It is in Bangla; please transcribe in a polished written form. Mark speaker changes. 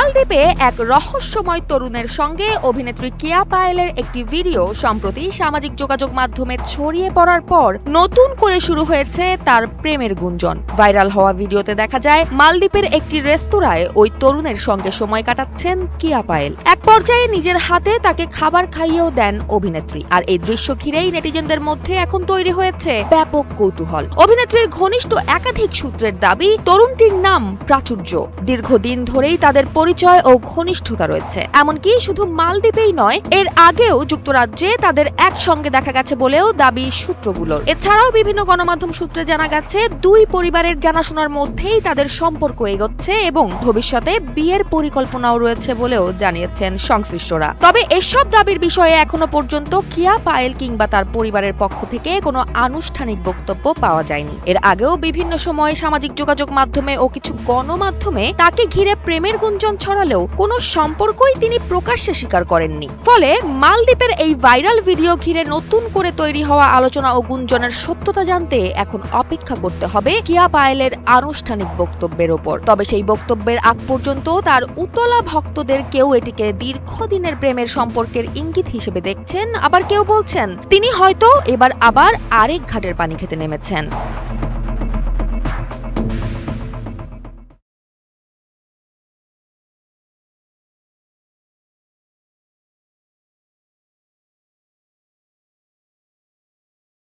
Speaker 1: মালদ্বীপে এক রহস্যময় তরুণের সঙ্গে অভিনেত্রী কেয়া পায়েলের একটি ভিডিও সম্প্রতি সামাজিক যোগাযোগ মাধ্যমে ছড়িয়ে পড়ার পর নতুন করে শুরু হয়েছে তার প্রেমের গুঞ্জন। ভাইরাল হওয়া ভিডিওতে দেখা যায় মালদ্বীপের একটি রেস্তোরাঁয় ওই তরুণের সঙ্গে সময় কাটাচ্ছেন কেয়া পায়েল। এক পর্যায়ে নিজের হাতে তাকে খাবার খাইয়েও দেন অভিনেত্রী। আর এই দৃশ্য ঘিরেই নেটিজেনদের মধ্যে এখন তৈরি হয়েছে ব্যাপক কৌতূহল। অভিনেত্রীর ঘনিষ্ঠ একাধিক সূত্রের দাবি, তরুণটির নাম প্রাচুর্য। দীর্ঘদিন ধরেই তাদের পরিচয় ও ঘনিষ্ঠতা রয়েছে। এমনকি শুধু মালদ্বীপেই নয়, এর আগেও যুক্তরাজ্যে তাদের একসঙ্গে দেখা গেছে বলেও দাবি সূত্রগুলোর। এছাড়াও বিভিন্ন গণমাধ্যম সূত্রে জানা গেছে দুই পরিবারের জানাশোনার মধ্যেই তাদের সম্পর্ক এগোচ্ছে এবং ভবিষ্যতে বিয়ের পরিকল্পনাও রয়েছে বলেও জানিয়েছেন সংশ্লিষ্টরা। তবে এসব দাবির বিষয়ে এখনো পর্যন্ত কেয়া পায়েল কিংবা তার পরিবারের পক্ষ থেকে কোনো আনুষ্ঠানিক বক্তব্য পাওয়া যায়নি। এর আগেও বিভিন্ন সময় সামাজিক যোগাযোগ মাধ্যমে ও কিছু গণমাধ্যমে তাকে ঘিরে প্রেমের গুঞ্জন ছড়ালেও কোনো সম্পর্কই তিনি প্রকাশ্যে স্বীকার করেননি। ফলে মালদ্বীপের এই ভাইরাল ভিডিও ঘিরে নতুন করে তৈরি হওয়া আলোচনা ও গুঞ্জনের সত্যতা জানতে এখন অপেক্ষা করতে হবে কেয়া পায়েলের আনুষ্ঠানিক বক্তব্যের ওপর। তবে সেই বক্তব্যের আগ পর্যন্ত তার উতলা ভক্তদের কেউ এটিকে দীর্ঘদিনের প্রেমের সম্পর্কের ইঙ্গিত হিসেবে দেখছেন, আবার কেউ বলছেন তিনি হয়তো এবার আবার আরেক ঘাটের পানি খেতে নেমেছেন।